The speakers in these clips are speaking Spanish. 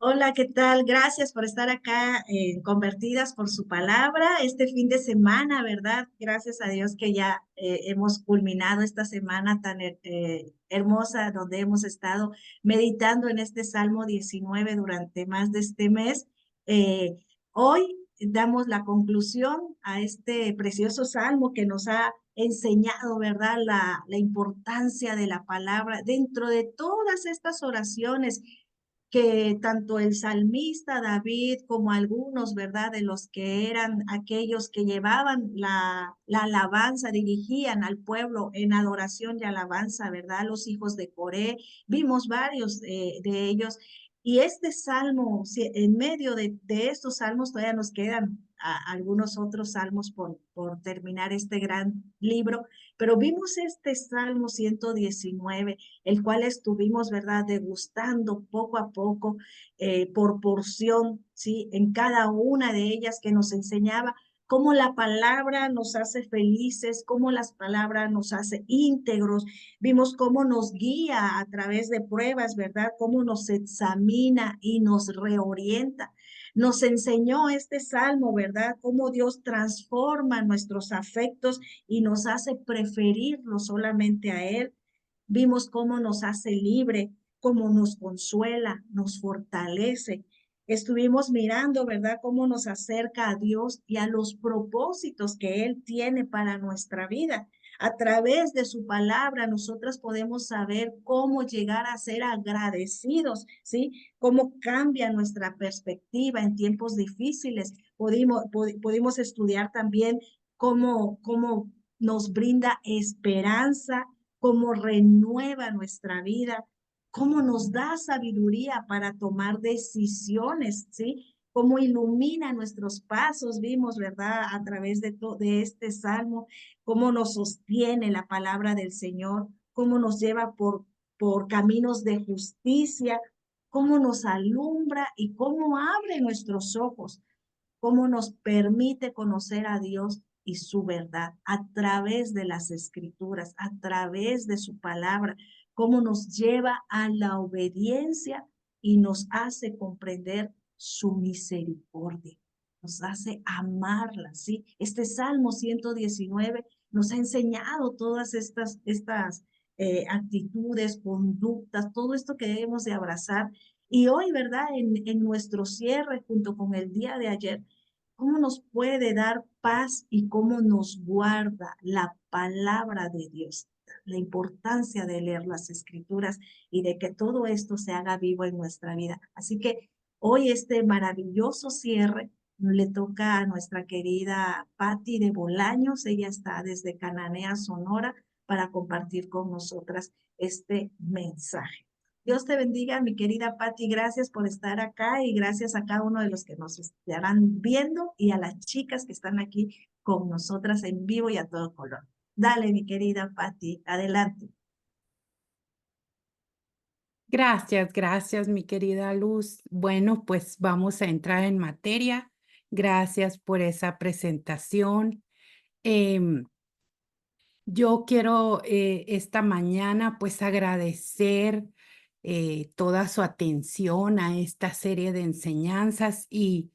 Hola, ¿qué tal? Gracias por estar acá Convertidas por su palabra este fin de semana, ¿verdad? Gracias a Dios que ya hemos culminado esta semana tan hermosa donde hemos estado meditando en este Salmo 19 durante más de este mes. Eh, Hoy damos la conclusión a este precioso salmo que nos ha enseñado, ¿verdad? La importancia de la palabra dentro de todas estas oraciones que tanto el salmista David como algunos, ¿verdad? De los que eran aquellos que llevaban la alabanza, dirigían al pueblo en adoración y alabanza, ¿verdad? Los hijos de Coré, vimos varios de ellos. Y este salmo, en medio de estos salmos todavía nos quedan algunos otros salmos por terminar este gran libro, pero vimos este Salmo 119 el cual estuvimos, ¿verdad?, degustando poco a poco, por porción, ¿sí? En cada una de ellas que nos enseñaba cómo la palabra nos hace felices, cómo las palabras nos hace íntegros. Vimos cómo nos guía a través de pruebas, ¿verdad? Cómo nos examina y nos reorienta. Nos enseñó este salmo, ¿verdad? Cómo Dios transforma nuestros afectos y nos hace preferirlo solamente a Él. Vimos cómo nos hace libre, cómo nos consuela, nos fortalece. Estuvimos mirando, ¿verdad?, cómo nos acerca a Dios y a los propósitos que Él tiene para nuestra vida. A través de su palabra, nosotros podemos saber cómo llegar a ser agradecidos, ¿sí? Cómo cambia nuestra perspectiva en tiempos difíciles. Pudimos estudiar también cómo nos brinda esperanza, cómo renueva nuestra vida, cómo nos da sabiduría para tomar decisiones, ¿sí? Cómo ilumina nuestros pasos, vimos, ¿verdad? A través de este salmo, cómo nos sostiene la palabra del Señor, cómo nos lleva por caminos de justicia, cómo nos alumbra y cómo abre nuestros ojos, cómo nos permite conocer a Dios y su verdad a través de las escrituras, a través de su palabra, cómo nos lleva a la obediencia y nos hace comprender su misericordia, nos hace amarla, ¿sí? Este Salmo 119 nos ha enseñado todas estas actitudes, conductas, todo esto que debemos de abrazar. Y hoy, ¿verdad? En nuestro cierre, junto con el día de ayer, cómo nos puede dar paz y cómo nos guarda la palabra de Dios, la importancia de leer las escrituras y de que todo esto se haga vivo en nuestra vida. Así que hoy este maravilloso cierre le toca a nuestra querida Patti de Bolaños. Ella está desde Cananea, Sonora, para compartir con nosotras este mensaje. Dios te bendiga, mi querida Patti. Gracias por estar acá y gracias a cada uno de los que nos estarán viendo y a las chicas que están aquí con nosotras en vivo y a todo color. Dale, mi querida Patti, adelante. Gracias, mi querida Luz. Bueno, pues vamos a entrar en materia. Gracias por esa presentación. Em, yo quiero esta mañana pues agradecer toda su atención a esta serie de enseñanzas y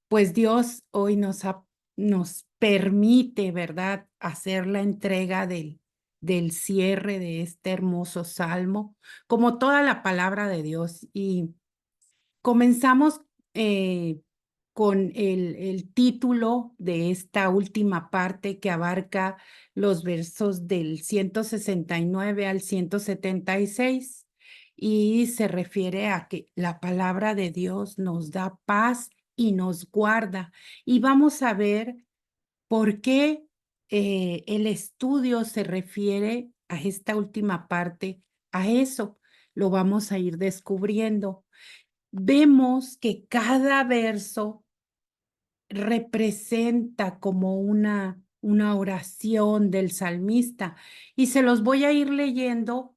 pues Dios hoy nos permite, ¿verdad?, hacer la entrega del cierre de este hermoso salmo, como toda la palabra de Dios. Y comenzamos con el título de esta última parte que abarca los versos del 169 al 176 y se refiere a que la palabra de Dios nos da paz y nos guarda. Y vamos a ver por qué el estudio se refiere a esta última parte, a eso. Lo vamos a ir descubriendo. Vemos que cada verso representa como una oración del salmista y se los voy a ir leyendo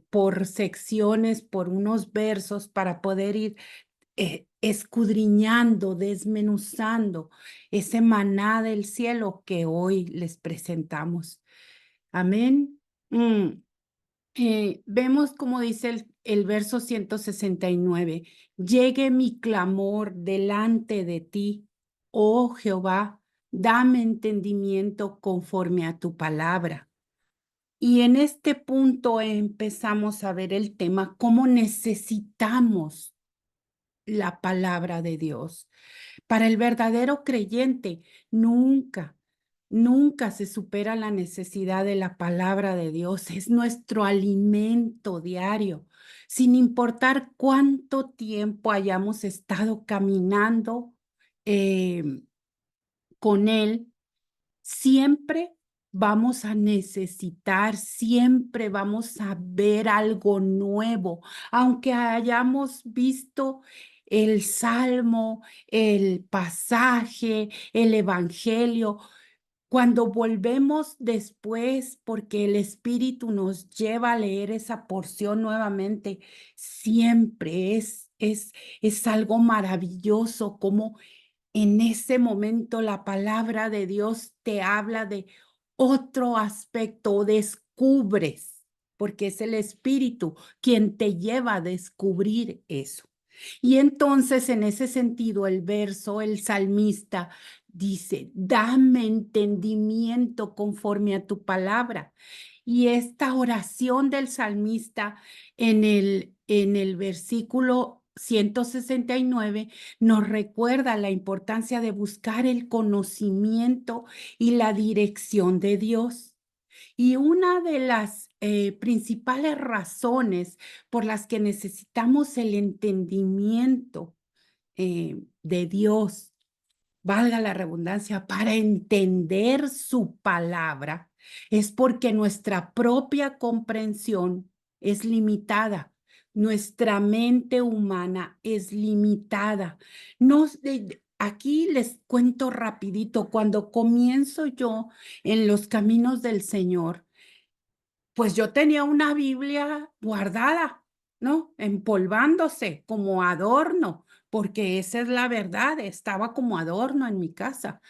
por secciones, por unos versos para poder ir escudriñando, desmenuzando ese maná del cielo que hoy les presentamos. Amén. Vemos como dice el verso 169, llegue mi clamor delante de ti, oh Jehová, dame entendimiento conforme a tu palabra. Y en este punto empezamos a ver el tema, cómo necesitamos la palabra de Dios. Para el verdadero creyente, nunca, nunca se supera la necesidad de la palabra de Dios. Es nuestro alimento diario, sin importar cuánto tiempo hayamos estado caminando eh, con Él. Siempre vamos a necesitar, siempre vamos a ver algo nuevo, aunque hayamos visto el salmo, el pasaje, el evangelio. Cuando volvemos después, porque el Espíritu nos lleva a leer esa porción nuevamente, siempre es algo maravilloso como en ese momento la palabra de Dios te habla de otro aspecto, descubres, porque es el Espíritu quien te lleva a descubrir eso. Y entonces en ese sentido el verso, el salmista dice, dame entendimiento conforme a tu palabra. Y esta oración del salmista en el versículo 169 nos recuerda la importancia de buscar el conocimiento y la dirección de Dios. Y una de las principales razones por las que necesitamos el entendimiento de Dios, valga la redundancia, para entender su palabra, es porque nuestra propia comprensión es limitada. Nuestra mente humana es limitada. Aquí les cuento rapidito, cuando comienzo yo en los caminos del Señor, pues yo tenía una Biblia guardada, ¿no? Empolvándose como adorno, porque esa es la verdad, estaba como adorno en mi casa.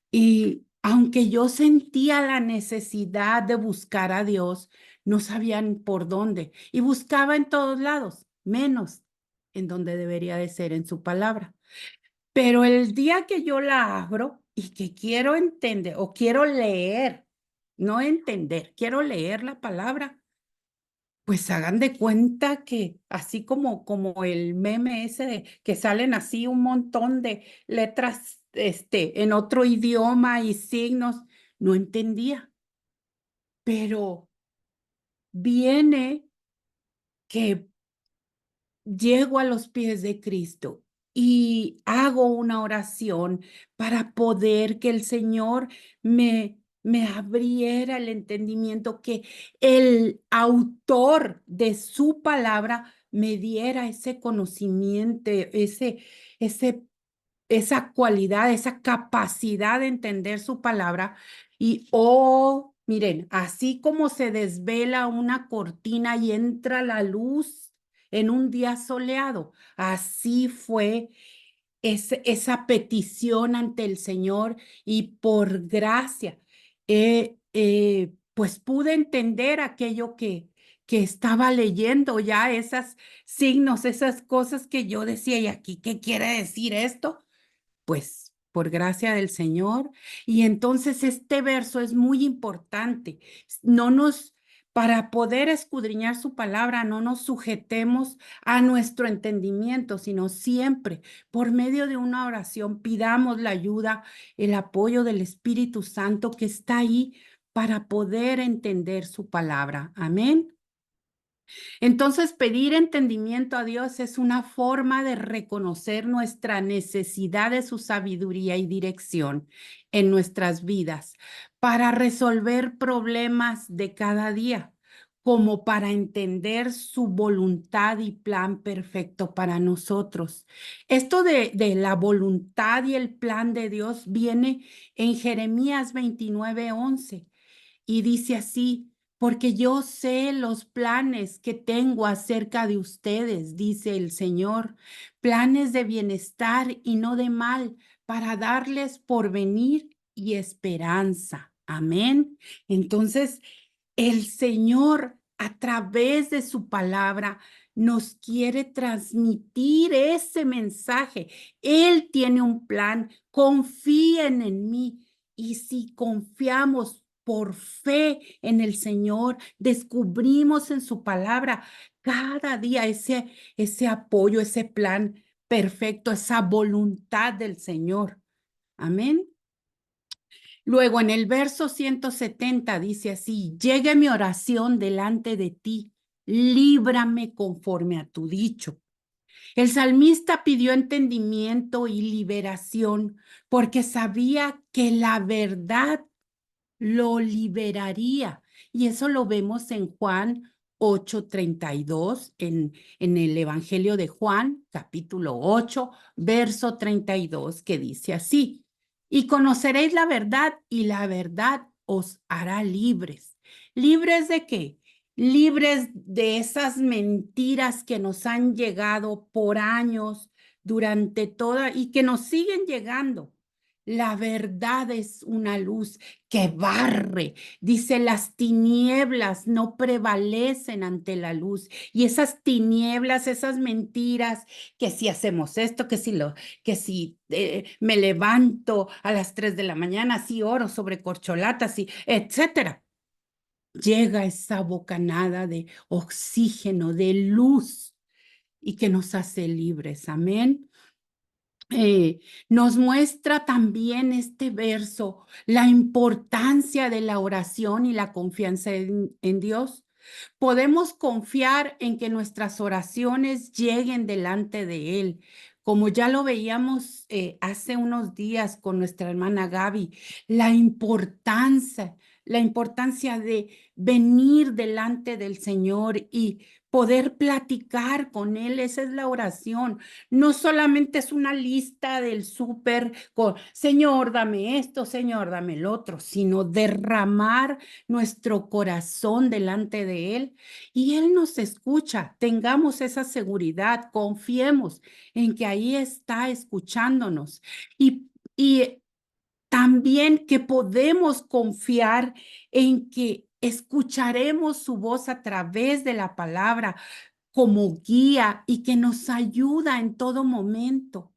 Y aunque yo sentía la necesidad de buscar a Dios, no sabían por dónde. Y buscaba en todos lados, menos en donde debería de ser en su palabra. Pero el día que yo la abro y que quiero entender o quiero leer, no entender, quiero leer la palabra, pues hagan de cuenta que así como el meme ese de que salen así un montón de letras en otro idioma y signos, no entendía. Pero viene que llego a los pies de Cristo y hago una oración para poder que el Señor me abriera el entendimiento, que el autor de su palabra me diera ese conocimiento, ese esa cualidad, esa capacidad de entender su palabra. Y, oh, miren, así como se desvela una cortina y entra la luz en un día soleado, así fue esa petición ante el Señor y por gracia, pues pude entender aquello que estaba leyendo ya, esos signos, esas cosas que yo decía, ¿y aquí qué quiere decir esto? Pues por gracia del Señor. Y entonces este verso es muy importante. No nos, para poder escudriñar su palabra, no nos sujetemos a nuestro entendimiento, sino siempre por medio de una oración pidamos la ayuda, el apoyo del Espíritu Santo que está ahí para poder entender su palabra. Amén. Entonces, pedir entendimiento a Dios es una forma de reconocer nuestra necesidad de su sabiduría y dirección en nuestras vidas para resolver problemas de cada día, como para entender su voluntad y plan perfecto para nosotros. Esto de la voluntad y el plan de Dios viene en Jeremías 29:11 y dice así, porque yo sé los planes que tengo acerca de ustedes, dice el Señor, planes de bienestar y no de mal, para darles porvenir y esperanza. Amén. Entonces, el Señor a través de su palabra nos quiere transmitir ese mensaje. Él tiene un plan, confíen en mí. Y si confiamos por fe en el Señor, descubrimos en su palabra cada día ese apoyo, ese plan perfecto, esa voluntad del Señor. Amén. Luego en el verso 170 dice así: llegue mi oración delante de ti, líbrame conforme a tu dicho. El salmista pidió entendimiento y liberación porque sabía que la verdad lo liberaría. Y eso lo vemos en Juan 8:32, en el Evangelio de Juan, capítulo 8, verso 32, que dice así: y conoceréis la verdad y la verdad os hará libres. ¿Libres de qué? Libres de esas mentiras que nos han llegado por años, durante toda, y que nos siguen llegando. La verdad es una luz que barre. Dice, las tinieblas no prevalecen ante la luz. Y esas tinieblas, esas mentiras, que si hacemos esto, que si me levanto a las 3 de la mañana, si oro sobre corcholatas, y etcétera. Llega esa bocanada de oxígeno, de luz, y que nos hace libres. Amén. Nos muestra también este verso la importancia de la oración y la confianza en Dios. Podemos confiar en que nuestras oraciones lleguen delante de Él, como ya lo veíamos hace unos días con nuestra hermana Gaby, la importancia de venir delante del Señor y poder platicar con Él. Esa es la oración. No solamente es una lista del súper con, Señor, dame esto, Señor, dame el otro, sino derramar nuestro corazón delante de Él y Él nos escucha. Tengamos esa seguridad, confiemos en que ahí está escuchándonos y también que podemos confiar en que escucharemos su voz a través de la palabra como guía y que nos ayuda en todo momento.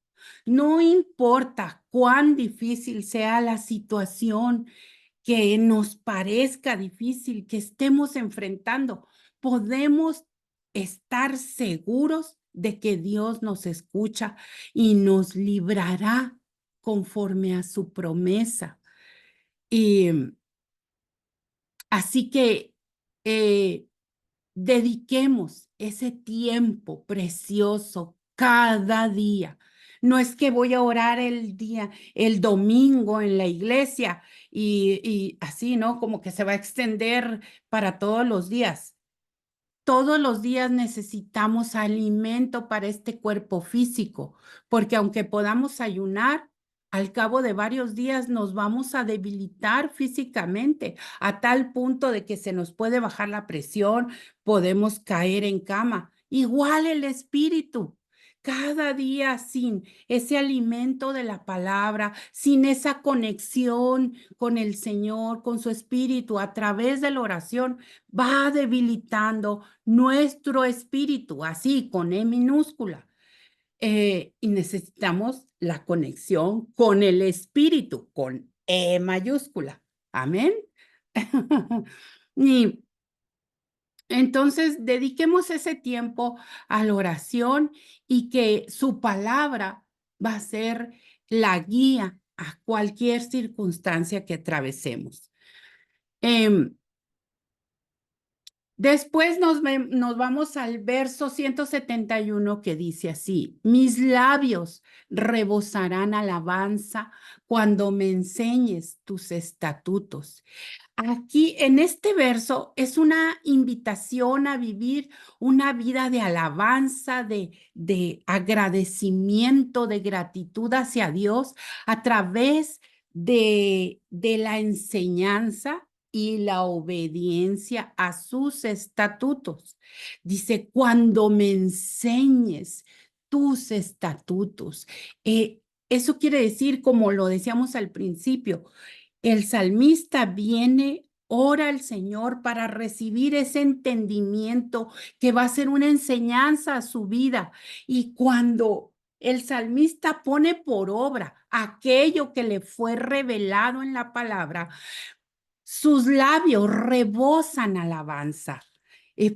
No importa cuán difícil sea la situación, que nos parezca difícil, que estemos enfrentando, podemos estar seguros de que Dios nos escucha y nos librará conforme a su promesa. Y así que dediquemos ese tiempo precioso cada día. No es que voy a orar el domingo en la iglesia y así, ¿no? Como que se va a extender para todos los días. Todos los días necesitamos alimento para este cuerpo físico, porque aunque podamos ayunar, al cabo de varios días nos vamos a debilitar físicamente a tal punto de que se nos puede bajar la presión, podemos caer en cama. Igual el espíritu. Cada día sin ese alimento de la palabra, sin esa conexión con el Señor, con su espíritu a través de la oración, va debilitando nuestro espíritu, así con E minúscula. Y necesitamos la conexión con el espíritu, con E mayúscula. Amén. Y entonces dediquemos ese tiempo a la oración y que su palabra va a ser la guía a cualquier circunstancia que atravesemos. Después nos vamos al verso 171 que dice así: mis labios rebosarán alabanza cuando me enseñes tus estatutos. Aquí en este verso es una invitación a vivir una vida de alabanza, de agradecimiento, de gratitud hacia Dios a través de la enseñanza y la obediencia a sus estatutos. Dice, cuando me enseñes tus estatutos. Eso quiere decir, como lo decíamos al principio, el salmista viene ora al Señor para recibir ese entendimiento que va a ser una enseñanza a su vida. Y cuando el salmista pone por obra aquello que le fue revelado en la palabra, sus labios rebosan alabanza,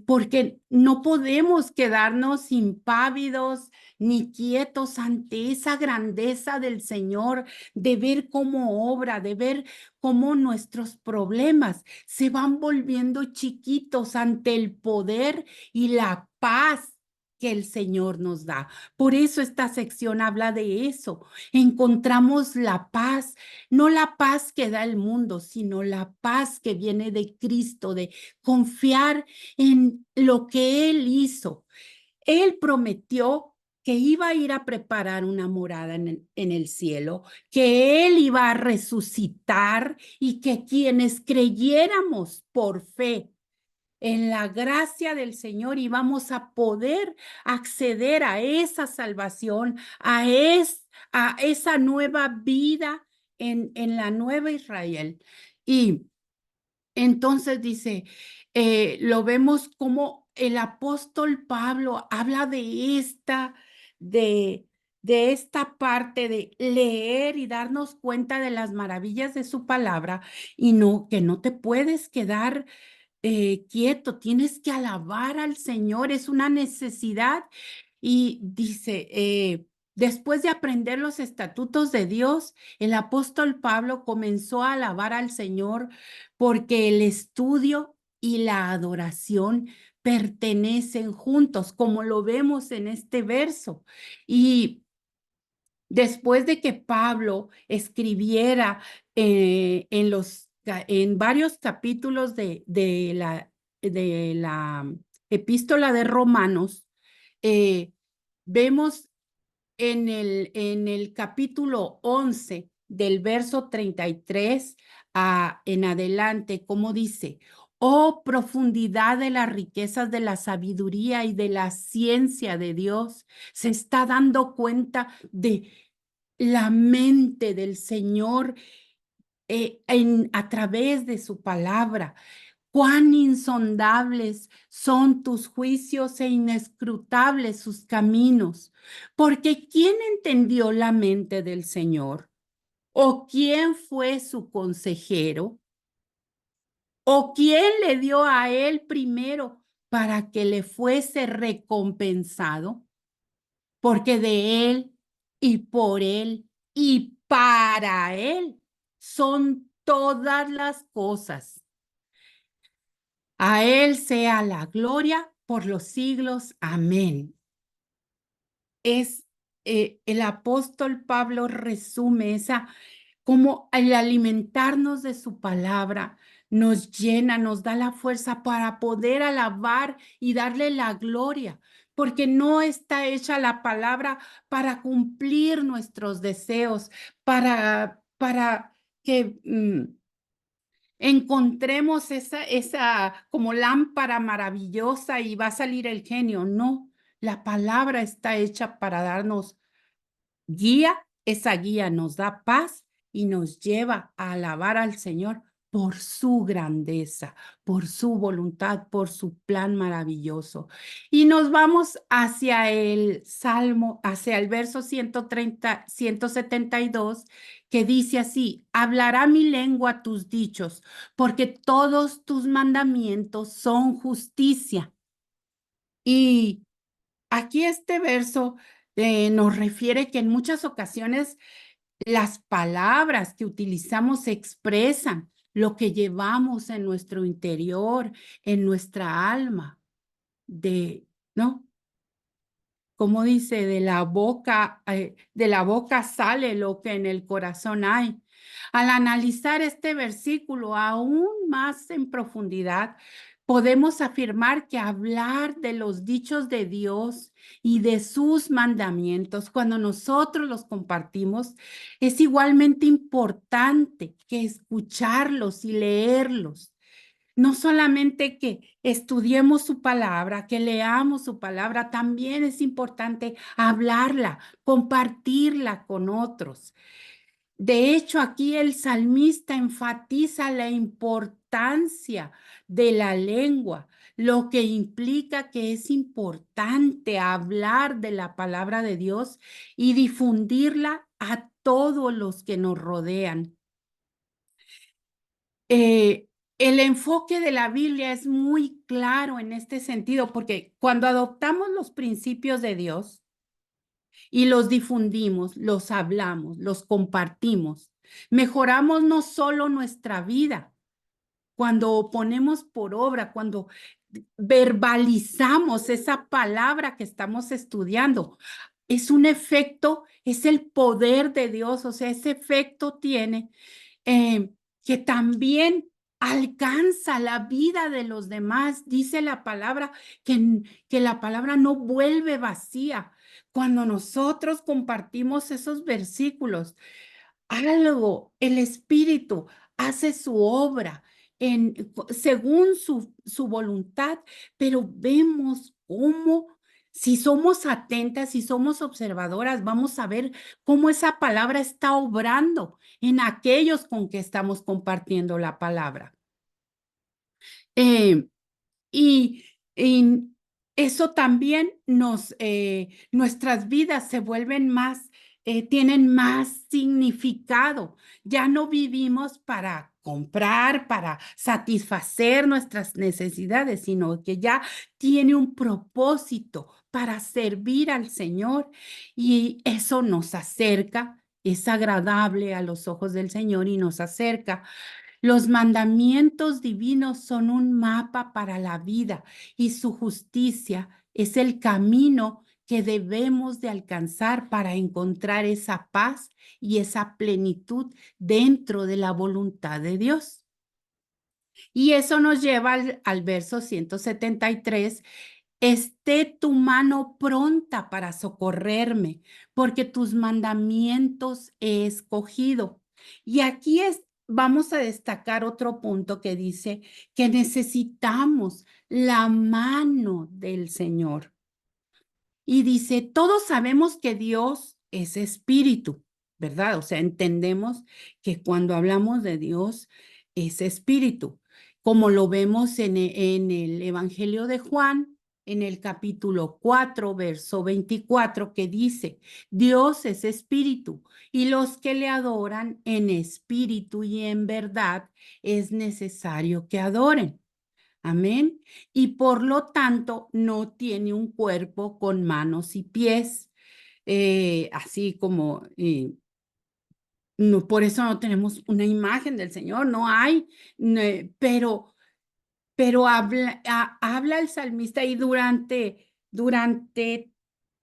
porque no podemos quedarnos impávidos ni quietos ante esa grandeza del Señor, de ver cómo obra, de ver cómo nuestros problemas se van volviendo chiquitos ante el poder y la paz que el Señor nos da. Por eso esta sección habla de eso. Encontramos la paz, no la paz que da el mundo, sino la paz que viene de Cristo, de confiar en lo que Él hizo. Él prometió que iba a ir a preparar una morada en el cielo, que Él iba a resucitar y que quienes creyéramos por fe en la gracia del Señor íbamos a poder acceder a esa salvación, a esa nueva vida en la nueva Israel. Y entonces dice, lo vemos como el apóstol Pablo habla de, de esta parte de leer y darnos cuenta de las maravillas de su palabra y no, que no te puedes quedar quieto, tienes que alabar al Señor, es una necesidad. Y dice, después de aprender los estatutos de Dios, el apóstol Pablo comenzó a alabar al Señor porque el estudio y la adoración pertenecen juntos, como lo vemos en este verso. Y después de que Pablo escribiera en varios capítulos de la epístola de Romanos, vemos en el capítulo 11 del verso 33 en adelante, como dice, oh profundidad de las riquezas de la sabiduría y de la ciencia de Dios, se está dando cuenta de la mente del Señor a través de su palabra. Cuán insondables son tus juicios e inescrutables sus caminos. Porque ¿quién entendió la mente del Señor? ¿O quién fue su consejero? ¿O quién le dio a él primero para que le fuese recompensado? Porque de él y por él y para él son todas las cosas. A él sea la gloria por los siglos. Amén. El apóstol Pablo resume como el alimentarnos de su palabra nos llena, nos da la fuerza para poder alabar y darle la gloria, porque no está hecha la palabra para cumplir nuestros deseos, para que encontremos esa como lámpara maravillosa y va a salir el genio. No, la palabra está hecha para darnos guía, esa guía nos da paz y nos lleva a alabar al Señor por su grandeza, por su voluntad, por su plan maravilloso. Y nos vamos hacia el Salmo, hacia el verso 172, que dice así, hablará mi lengua tus dichos, porque todos tus mandamientos son justicia. Y aquí este verso nos refiere que en muchas ocasiones las palabras que utilizamos expresan lo que llevamos en nuestro interior, en nuestra alma, ¿no? Como dice, de la boca sale lo que en el corazón hay. Al analizar este versículo aún más en profundidad, podemos afirmar que hablar de los dichos de Dios y de sus mandamientos, cuando nosotros los compartimos, es igualmente importante que escucharlos y leerlos. No solamente que estudiemos su palabra, que leamos su palabra, también es importante hablarla, compartirla con otros. De hecho, aquí el salmista enfatiza la importancia de la lengua, lo que implica que es importante hablar de la palabra de Dios y difundirla a todos los que nos rodean. El enfoque de la Biblia es muy claro en este sentido, porque cuando adoptamos los principios de Dios y los difundimos, los hablamos, los compartimos, mejoramos no solo nuestra vida, cuando ponemos por obra, cuando verbalizamos esa palabra que estamos estudiando, es un efecto, es el poder de Dios, o sea, ese efecto tiene eh, que también alcanza la vida de los demás. Dice la palabra que la palabra no vuelve vacía. Cuando nosotros compartimos esos versículos, algo, el Espíritu hace su obra según su voluntad, pero vemos cómo, si somos atentas, si somos observadoras, vamos a ver cómo esa palabra está obrando en aquellos con que estamos compartiendo la palabra. Eh, y, y eso también nuestras vidas se vuelven más, tienen más significado. Ya no vivimos para comprar, para satisfacer nuestras necesidades, sino que ya tiene un propósito para servir al Señor y eso nos acerca, es agradable a los ojos del Señor y nos acerca. Los mandamientos divinos son un mapa para la vida y su justicia es el camino que debemos de alcanzar para encontrar esa paz y esa plenitud dentro de la voluntad de Dios. Y eso nos lleva al verso 173. Esté tu mano pronta para socorrerme, porque tus mandamientos he escogido. Y aquí vamos a destacar otro punto que dice que necesitamos la mano del Señor. Y dice, todos sabemos que Dios es espíritu, ¿verdad? O sea, entendemos que cuando hablamos de Dios es espíritu, como lo vemos en el Evangelio de Juan, en el capítulo 4, verso 24, que dice, Dios es espíritu y los que le adoran en espíritu y en verdad es necesario que adoren. Amén. Y por lo tanto no tiene un cuerpo con manos y pies, así como, no, por eso no tenemos una imagen del Señor, no hay, pero habla el salmista y durante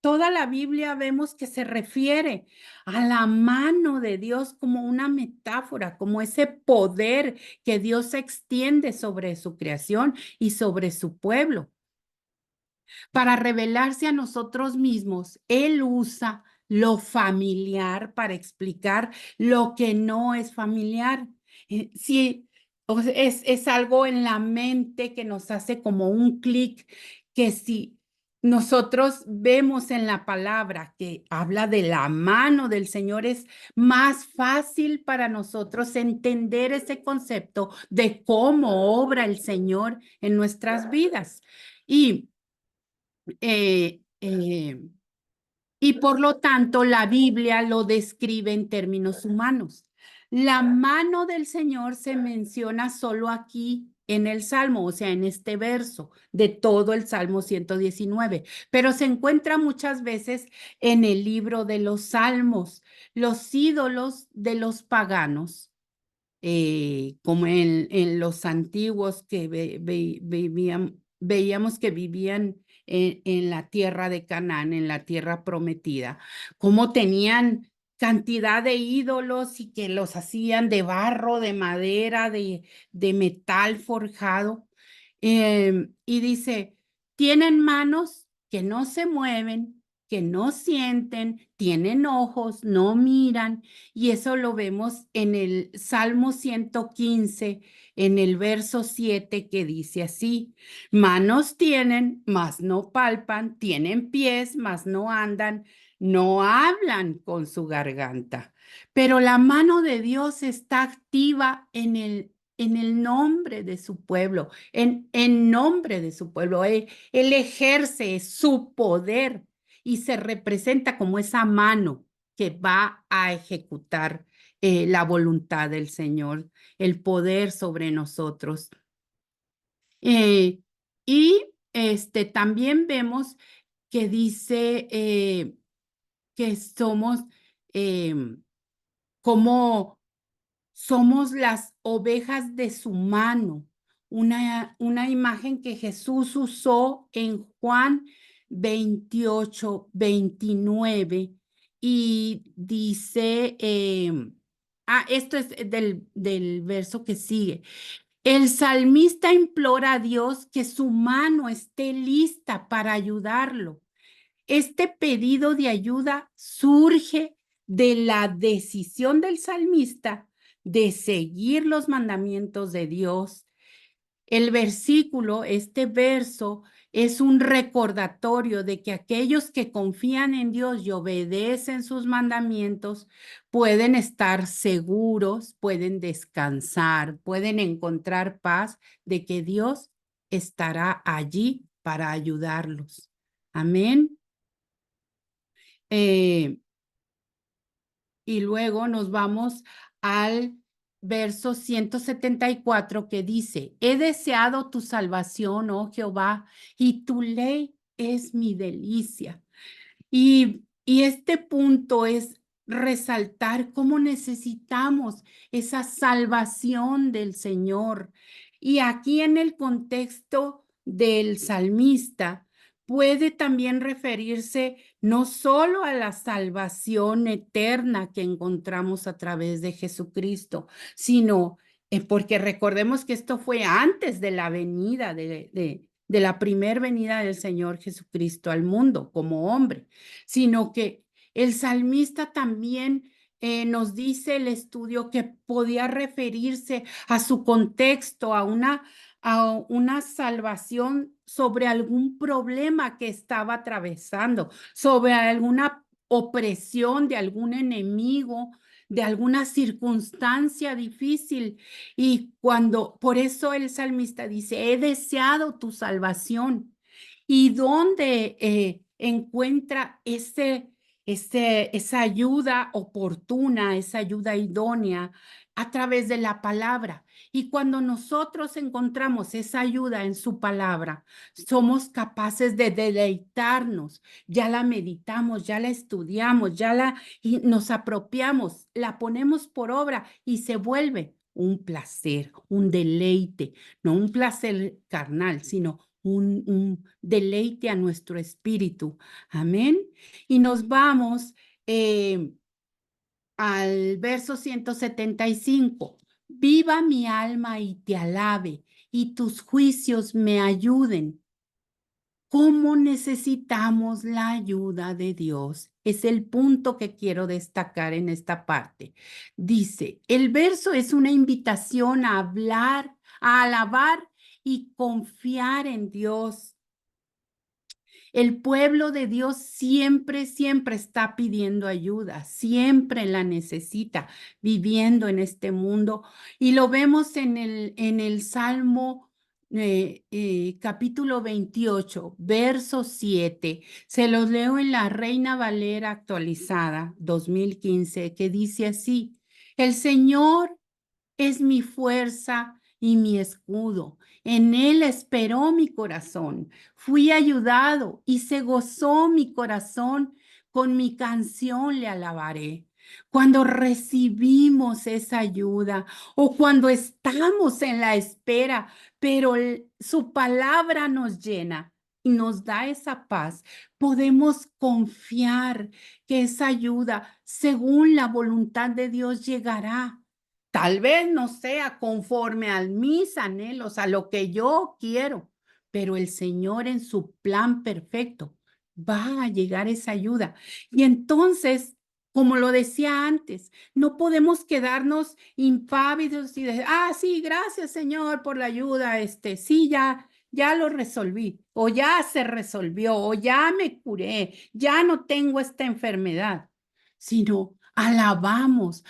toda la Biblia vemos que se refiere a la mano de Dios como una metáfora, como ese poder que Dios extiende sobre su creación y sobre su pueblo. Para revelarse a nosotros mismos, Él usa lo familiar para explicar lo que no es familiar. Sí, es algo en la mente que nos hace como un clic, que si nosotros vemos en la palabra que habla de la mano del Señor, es más fácil para nosotros entender ese concepto de cómo obra el Señor en nuestras vidas. Y eh, eh, y por lo tanto, la Biblia lo describe en términos humanos. La mano del Señor se menciona solo aquí en el Salmo, o sea, en este verso de todo el Salmo 119, pero se encuentra muchas veces en el libro de los Salmos. Los ídolos de los paganos, como en los antiguos que veíamos que vivían en la tierra de Canaán, en la tierra prometida, cómo tenían cantidad de ídolos y que los hacían de barro, de madera, de metal forjado. Y dice, tienen manos que no se mueven, que no sienten, tienen ojos, no miran, y eso lo vemos en el Salmo 115, en el verso 7, que dice así: manos tienen, mas no palpan, tienen pies, mas no andan, no hablan con su garganta. Pero la mano de Dios está activa en el nombre de su pueblo, en nombre de su pueblo. Él ejerce su poder y se representa como esa mano que va a ejecutar la voluntad del Señor, el poder sobre nosotros. Eh, y también vemos que dice que somos como somos las ovejas de su mano, una imagen que Jesús usó en Juan 28, 29, y dice, esto es del verso que sigue. El salmista implora a Dios que su mano esté lista para ayudarlo. Este pedido de ayuda surge de la decisión del salmista de seguir los mandamientos de Dios. El versículo, este verso, es un recordatorio de que aquellos que confían en Dios y obedecen sus mandamientos pueden estar seguros, pueden descansar, pueden encontrar paz de que Dios estará allí para ayudarlos. Amén. Eh, y luego nos vamos al verso 174, que dice: he deseado tu salvación, oh Jehová, y tu ley es mi delicia. Y este punto es resaltar cómo necesitamos esa salvación del Señor. Y aquí en el contexto del salmista puede también referirse no solo a la salvación eterna que encontramos a través de Jesucristo, sino porque recordemos que esto fue antes de la venida de la primer venida del Señor Jesucristo al mundo como hombre, sino que el salmista también nos dice el estudio que podía referirse a su contexto, a una salvación sobre algún problema que estaba atravesando, sobre alguna opresión de algún enemigo, de alguna circunstancia difícil. Y por eso el salmista dice: he deseado tu salvación. ¿Y dónde encuentra esa ayuda oportuna, esa ayuda idónea? A través de la palabra. Y cuando nosotros encontramos esa ayuda en su palabra, somos capaces de deleitarnos. Ya la meditamos, ya la estudiamos, y nos apropiamos, la ponemos por obra y se vuelve un placer, un deleite, no un placer carnal, sino un deleite a nuestro espíritu. Amén. Y nos vamos al verso 175. Viva mi alma y te alabe, y tus juicios me ayuden. ¿Cómo necesitamos la ayuda de Dios? Es el punto que quiero destacar en esta parte. Dice, el verso es una invitación a hablar, a alabar y confiar en Dios. El pueblo de Dios siempre, siempre está pidiendo ayuda, siempre la necesita, viviendo en este mundo. Y lo vemos en el Salmo capítulo 28, verso 7. Se los leo en la Reina Valera actualizada 2015, que dice así: el Señor es mi fuerza y mi escudo. En él esperó mi corazón. Fui ayudado y se gozó mi corazón. Con mi canción le alabaré. Cuando recibimos esa ayuda o cuando estamos en la espera, pero su palabra nos llena y nos da esa paz, podemos confiar que esa ayuda, según la voluntad de Dios, llegará. Tal vez no sea conforme a mis anhelos, a lo que yo quiero, pero el Señor en su plan perfecto va a llegar esa ayuda. Y entonces, como lo decía antes, no podemos quedarnos impávidos y decir, sí, gracias Señor por la ayuda, sí, ya lo resolví, o ya se resolvió, o ya me curé, ya no tengo esta enfermedad, sino alabamos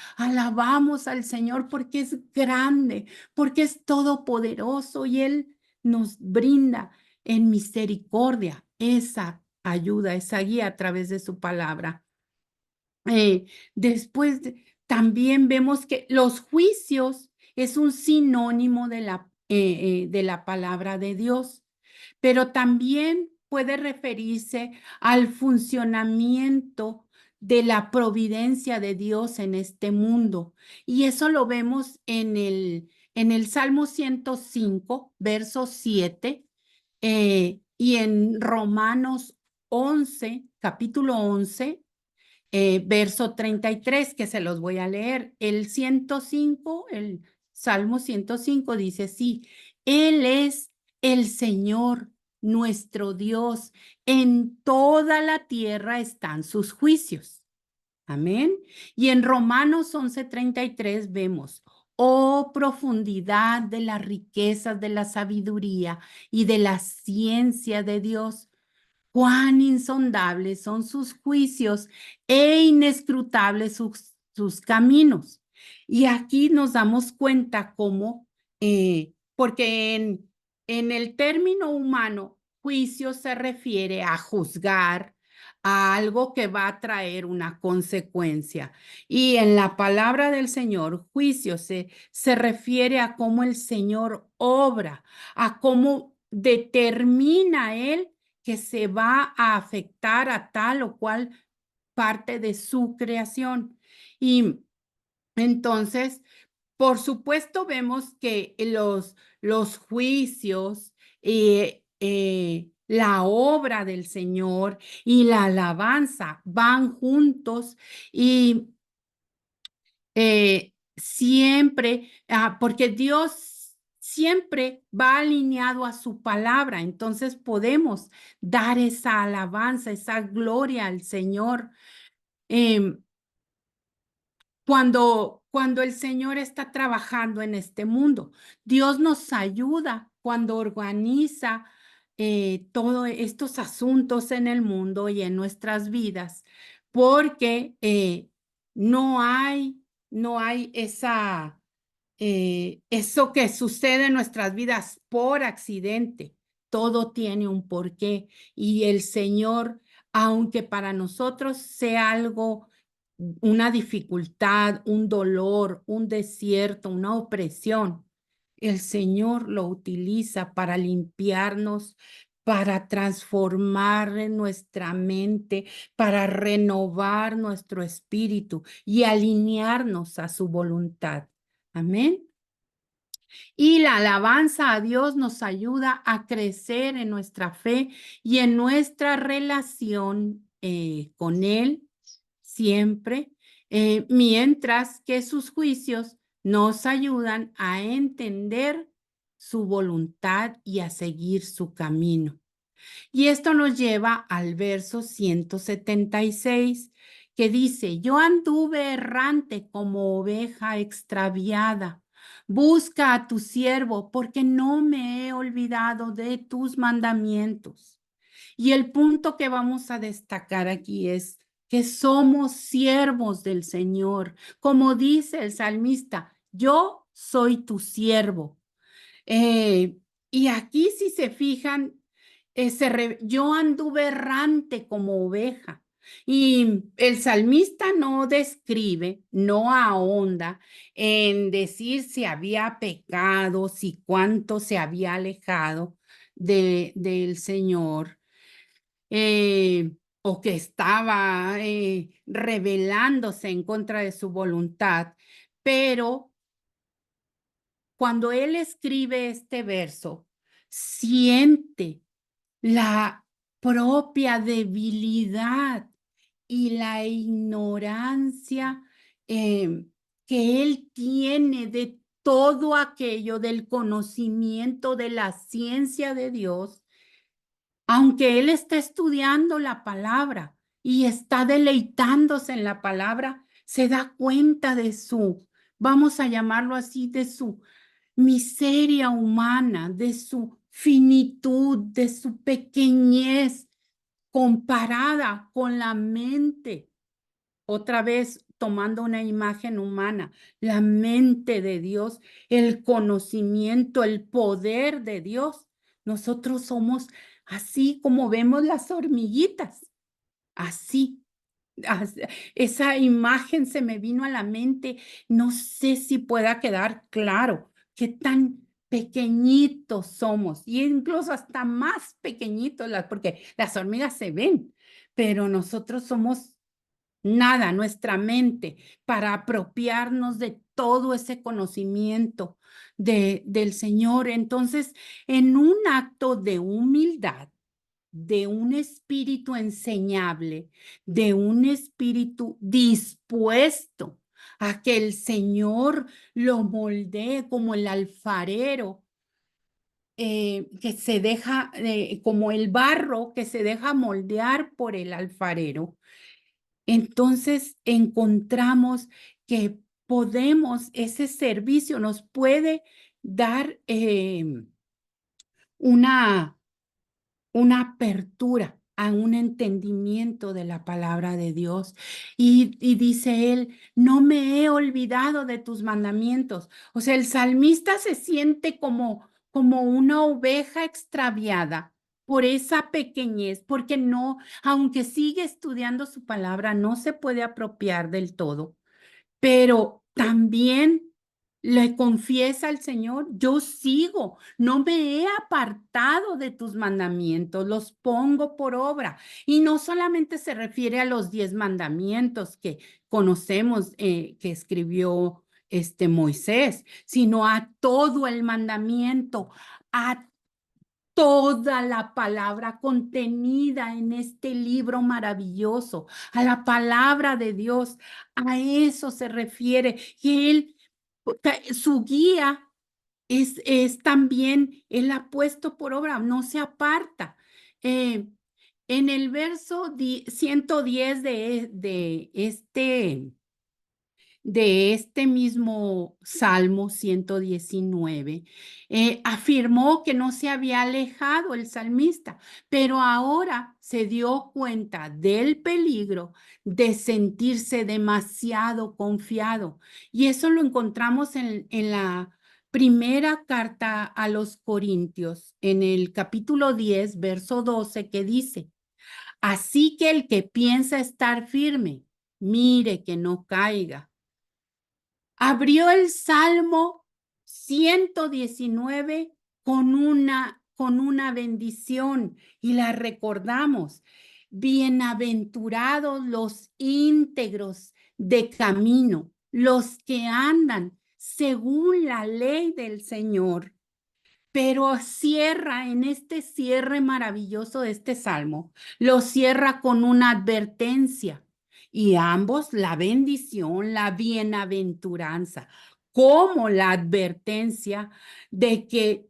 al Señor porque es grande, porque es todopoderoso y Él nos brinda en misericordia esa ayuda, esa guía a través de su palabra. Después también vemos que los juicios es un sinónimo de la palabra de Dios, pero también puede referirse al funcionamiento de la providencia de Dios en este mundo. Y eso lo vemos en el Salmo 105, verso 7, y en Romanos 11, capítulo 11, verso 33, que se los voy a leer. El 105, el Salmo 105 dice, sí, Él es el Señor, nuestro Dios. En toda la tierra están sus juicios. Amén. Y en Romanos 11:33 vemos, oh profundidad de las riquezas de la sabiduría y de la ciencia de Dios. Cuán insondables son sus juicios e inescrutables sus caminos. Y aquí nos damos cuenta cómo, porque en el término humano, juicio se refiere a juzgar a algo que va a traer una consecuencia. Y en la palabra del Señor, juicio se refiere a cómo el Señor obra, a cómo determina Él que se va a afectar a tal o cual parte de su creación. Y entonces, por supuesto, vemos que los juicios, la obra del Señor y la alabanza van juntos y siempre, porque Dios siempre va alineado a su palabra, entonces podemos dar esa alabanza, esa gloria al Señor. Em, cuando el Señor está trabajando en este mundo, Dios nos ayuda cuando organiza todos estos asuntos en el mundo y en nuestras vidas, porque no hay, no hay eso que sucede en nuestras vidas por accidente. Todo tiene un porqué y el Señor, aunque para nosotros sea algo, una dificultad, un dolor, un desierto, una opresión, el Señor lo utiliza para limpiarnos, para transformar nuestra mente, para renovar nuestro espíritu y alinearnos a su voluntad. Amén. Y la alabanza a Dios nos ayuda a crecer en nuestra fe y en nuestra relación con Él siempre, mientras que sus juicios nos ayudan a entender su voluntad y a seguir su camino. Y esto nos lleva al verso 176, que dice, yo anduve errante como oveja extraviada. Busca a tu siervo, porque no me he olvidado de tus mandamientos. Y el punto que vamos a destacar aquí es que somos siervos del Señor. Como dice el salmista, yo soy tu siervo. Y aquí, si se fijan, yo anduve errante como oveja. Y el salmista no describe, no ahonda en decir si había pecado, si cuánto se había alejado del Señor, o que estaba rebelándose en contra de su voluntad. Pero cuando él escribe este verso, siente la propia debilidad y la ignorancia que él tiene de todo aquello del conocimiento de la ciencia de Dios, aunque él está estudiando la palabra y está deleitándose en la palabra, se da cuenta de su, vamos a llamarlo así, de su miseria humana, de su finitud, de su pequeñez comparada con la mente. Otra vez tomando una imagen humana, la mente de Dios, el conocimiento, el poder de Dios. Nosotros somos así como vemos las hormiguitas, así. Esa imagen se me vino a la mente. No sé si pueda quedar claro qué tan pequeñitos somos, y incluso hasta más pequeñitos, porque las hormigas se ven, pero nosotros somos nada, nuestra mente, para apropiarnos de todo ese conocimiento del Señor. Entonces, en un acto de humildad, de un espíritu enseñable, de un espíritu dispuesto a que el Señor lo moldee como el alfarero, que se deja, como el barro que se deja moldear por el alfarero. Entonces encontramos que podemos, ese servicio nos puede dar una una apertura a un entendimiento de la palabra de Dios. Y dice él, no me he olvidado de tus mandamientos. O sea, el salmista se siente como una oveja extraviada por esa pequeñez, porque no, aunque sigue estudiando su palabra, no se puede apropiar del todo, pero también le confiesa al Señor, yo sigo, no me he apartado de tus mandamientos, los pongo por obra. Y no solamente se refiere a los 10 mandamientos que conocemos, que escribió Moisés, sino a todo el mandamiento, a toda la palabra contenida en este libro maravilloso, a la palabra de Dios. A eso se refiere. Y él, su guía es también, él ha puesto por obra, no se aparta. En el verso 110 de este mismo Salmo 119, afirmó que no se había alejado el salmista, pero ahora se dio cuenta del peligro de sentirse demasiado confiado. Y eso lo encontramos en la primera carta a los Corintios, en el capítulo 10, verso 12, que dice, así que el que piensa estar firme, mire que no caiga. Abrió el Salmo 119 con una bendición y la recordamos. Bienaventurados los íntegros de camino, los que andan según la ley del Señor. Pero cierra en este cierre maravilloso de este salmo, lo cierra con una advertencia. Y ambos, la bendición, la bienaventuranza, como la advertencia de que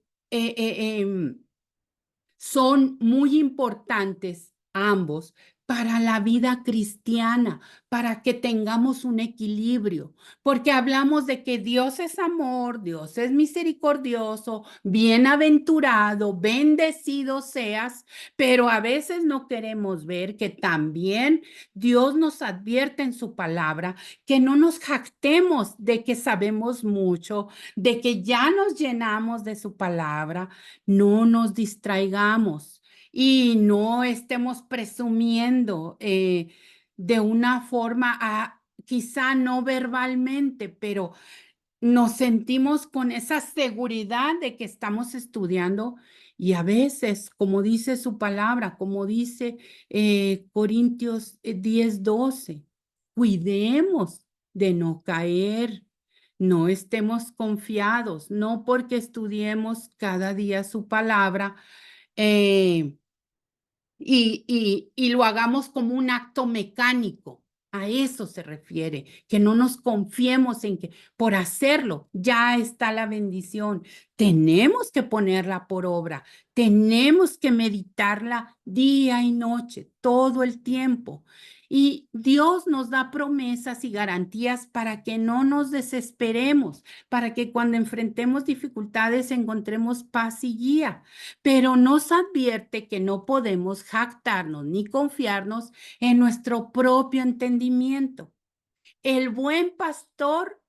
son muy importantes ambos para la vida cristiana, para que tengamos un equilibrio, porque hablamos de que Dios es amor, Dios es misericordioso, bienaventurado, bendecido seas, pero a veces no queremos ver que también Dios nos advierte en su palabra que no nos jactemos de que sabemos mucho, de que ya nos llenamos de su palabra, no nos distraigamos y no estemos presumiendo de una forma, quizá no verbalmente, pero nos sentimos con esa seguridad de que estamos estudiando y a veces, como dice su palabra, como dice Corintios 10:12, cuidemos de no caer. No estemos confiados, no porque estudiemos cada día su palabra eh, y lo hagamos como un acto mecánico. A eso se refiere, que no nos confiemos en que por hacerlo ya está la bendición. tenemos que ponerla por obra, tenemos que meditarla día y noche, todo el tiempo. Y Dios nos da promesas y garantías para que no nos desesperemos, para que cuando enfrentemos dificultades encontremos paz y guía. Pero nos advierte que no podemos jactarnos ni confiarnos en nuestro propio entendimiento. El buen pastor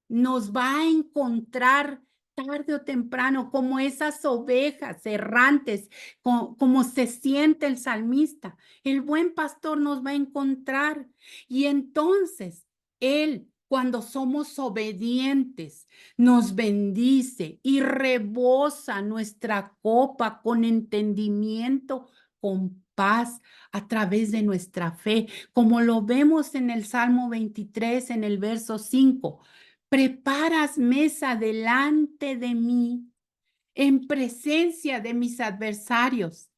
nos va a encontrar tarde o temprano, como esas ovejas errantes, como se siente el salmista. El buen pastor nos va a encontrar y entonces Él, cuando somos obedientes, nos bendice y rebosa nuestra copa con entendimiento, con paz a través de nuestra fe, como lo vemos en el Salmo 23, en el verso 5. Preparas mesa delante de mí, en presencia de mis adversarios.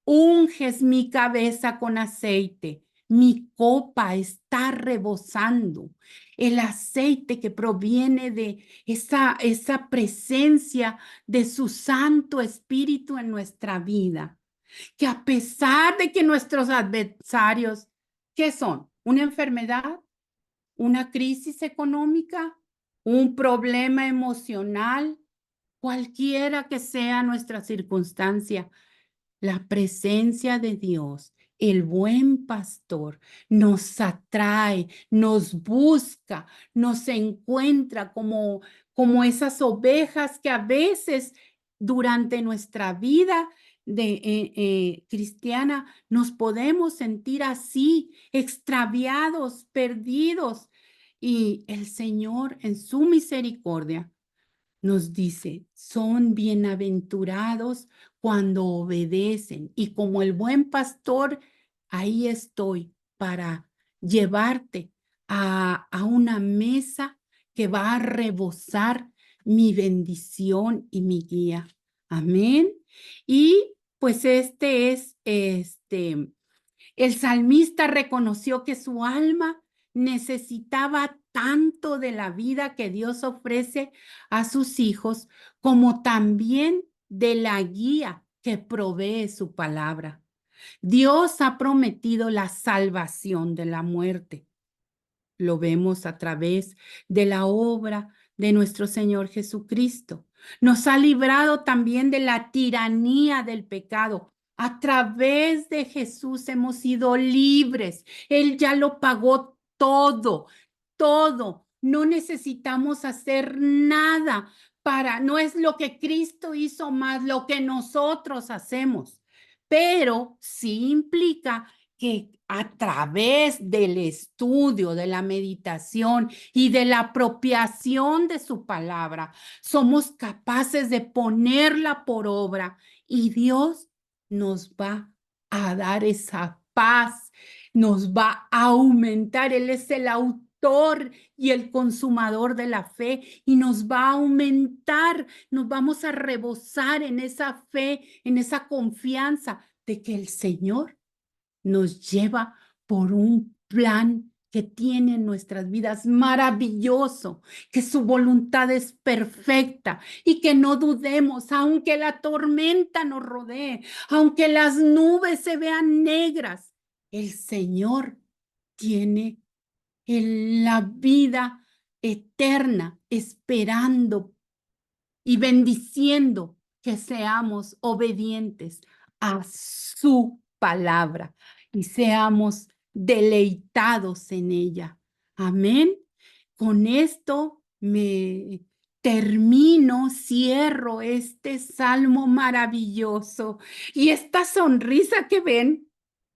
Unges mi cabeza con aceite. Mi copa está rebosando. El aceite que proviene de esa presencia de su Santo Espíritu en nuestra vida, que a pesar de que nuestros adversarios, ¿qué son? ¿Una enfermedad? ¿Una crisis económica? ¿Un problema emocional? Cualquiera que sea nuestra circunstancia, la presencia de Dios, el buen pastor, nos atrae, nos busca, nos encuentra como esas ovejas que a veces durante nuestra vida cristiana nos podemos sentir así, extraviados, perdidos. Y el Señor en su misericordia nos dice, son bienaventurados cuando obedecen. Y como el buen pastor, ahí estoy para llevarte a una mesa que va a rebosar mi bendición y mi guía. Amén. Y pues el salmista reconoció que su alma necesitaba tanto de la vida que Dios ofrece a sus hijos, como también de la guía que provee su palabra. Dios ha prometido la salvación de la muerte. Lo vemos a través de la obra de nuestro Señor Jesucristo. Nos ha librado también de la tiranía del pecado. A través de Jesús hemos sido libres. Él ya lo pagó todo, todo. No necesitamos hacer nada no es lo que Cristo hizo más lo que nosotros hacemos, pero sí implica que a través del estudio, de la meditación y de la apropiación de su palabra, somos capaces de ponerla por obra y Dios nos va a dar esa paz, nos va a aumentar. Él es el autor y el consumador de la fe y nos va a aumentar, nos vamos a rebosar en esa fe, en esa confianza de que el Señor nos lleva por un plan que tiene en nuestras vidas maravilloso, que su voluntad es perfecta y que no dudemos, aunque la tormenta nos rodee, aunque las nubes se vean negras, el Señor tiene la vida eterna esperando y bendiciendo que seamos obedientes a su palabra y seamos deleitados en ella. Amén. Con esto me termino, cierro este salmo maravilloso y esta sonrisa que ven.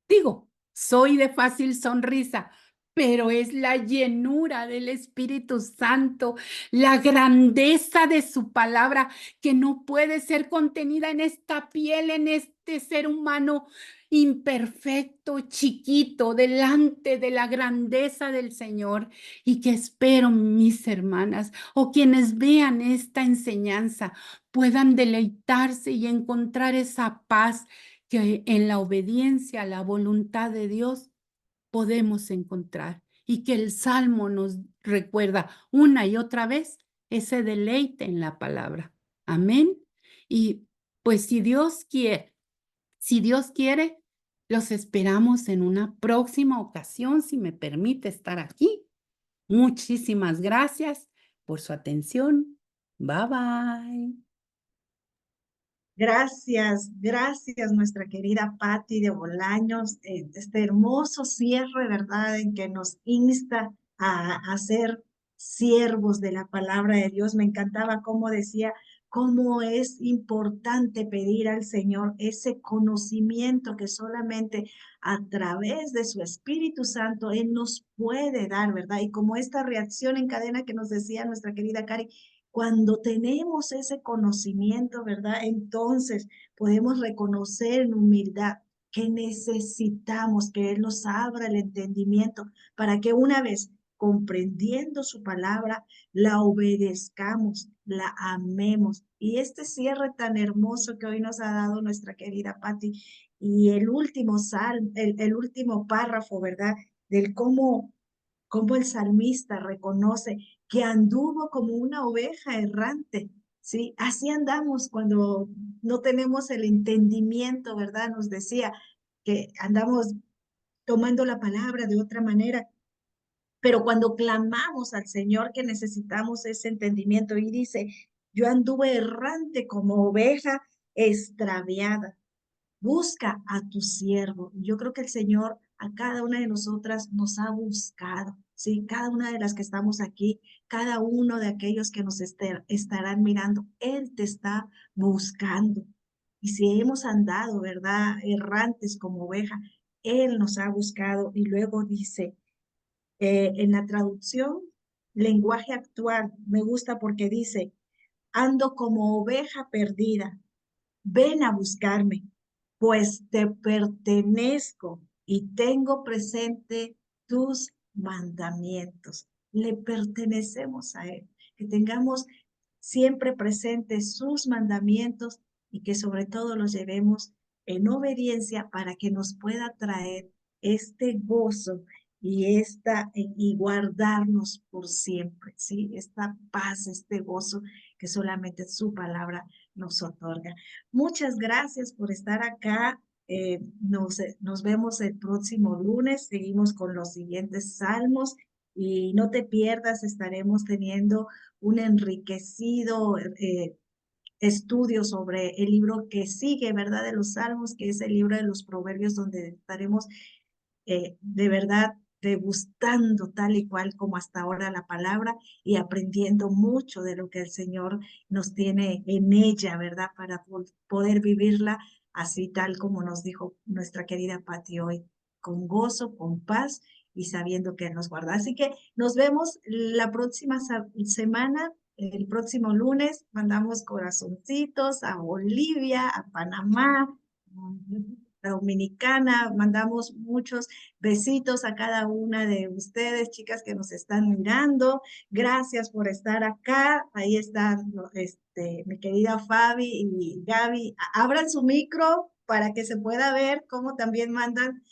Digo, soy de fácil sonrisa, pero es la llenura del Espíritu Santo, la grandeza de su palabra que no puede ser contenida en esta piel, en este ser humano imperfecto, chiquito, delante de la grandeza del Señor, y que espero mis hermanas o quienes vean esta enseñanza puedan deleitarse y encontrar esa paz que en la obediencia a la voluntad de Dios podemos encontrar, y que el Salmo nos recuerda una y otra vez ese deleite en la palabra. Amén. Y pues si Dios quiere, los esperamos en una próxima ocasión, si me permite estar aquí. Muchísimas gracias por su atención. Bye bye. Gracias, gracias, nuestra querida Patti de Bolaños, este hermoso cierre, ¿verdad?, en que nos insta a ser siervos de la palabra de Dios. Me encantaba cómo decía, cómo es importante pedir al Señor ese conocimiento que solamente a través de su Espíritu Santo Él nos puede dar, ¿verdad? Y como esta reacción en cadena que nos decía nuestra querida Cari, cuando tenemos ese conocimiento, ¿verdad? Entonces podemos reconocer en humildad que necesitamos que Él nos abra el entendimiento para que una vez comprendiendo su palabra, la obedezcamos, la amemos. Y este cierre tan hermoso que hoy nos ha dado nuestra querida Patti y el último el último párrafo, ¿verdad? Del cómo el salmista reconoce que anduvo como una oveja errante, ¿sí? Así andamos cuando no tenemos el entendimiento, ¿verdad? Nos decía que andamos tomando la palabra de otra manera, pero cuando clamamos al Señor que necesitamos ese entendimiento y dice, yo anduve errante como oveja extraviada. Busca a tu siervo. Yo creo que el Señor a cada una de nosotras nos ha buscado, ¿sí? Cada una de las que estamos aquí, cada uno de aquellos que nos estarán mirando, Él te está buscando. Y si hemos andado, ¿verdad?, errantes como oveja, Él nos ha buscado. Y luego dice, en la traducción, lenguaje actual, me gusta porque dice, ando como oveja perdida, ven a buscarme, pues te pertenezco y tengo presente tus mandamientos. Le pertenecemos a Él. Que tengamos siempre presentes sus mandamientos y que sobre todo los llevemos en obediencia para que nos pueda traer este gozo y guardarnos por siempre, ¿sí? Esta paz, este gozo que solamente su palabra nos otorga. Muchas gracias por estar acá. Nos vemos el próximo lunes. Seguimos con los siguientes salmos y no te pierdas, estaremos teniendo un enriquecido estudio sobre el libro que sigue, ¿verdad? De los salmos, que es el libro de los proverbios, donde estaremos de verdad degustando tal y cual como hasta ahora la palabra y aprendiendo mucho de lo que el Señor nos tiene en ella, ¿verdad? Para poder vivirla así tal como nos dijo nuestra querida Pati hoy, con gozo, con paz y sabiendo que Él nos guarda. Así que nos vemos la próxima semana. El próximo lunes mandamos corazoncitos a Bolivia, a Panamá, a Dominicana, mandamos muchos besitos a cada una de ustedes, chicas que nos están mirando. Gracias por estar acá. Ahí están mi querida Fabi y Gaby. Abran su micro para que se pueda ver cómo también mandan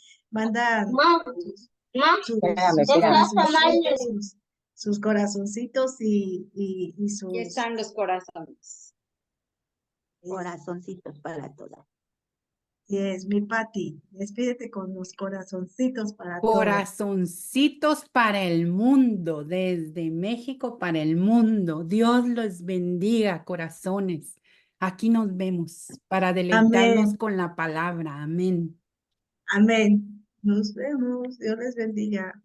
sus corazoncitos y Aquí sus... están los corazones. Corazoncitos para todas. Y es mi Pati. Despídete con los corazoncitos para todos. Corazoncitos para el mundo, desde México para el mundo. Dios los bendiga, corazones. Aquí nos vemos para deleitarnos Amén. con la palabra. Amén. Amén. Nos vemos. Dios les bendiga.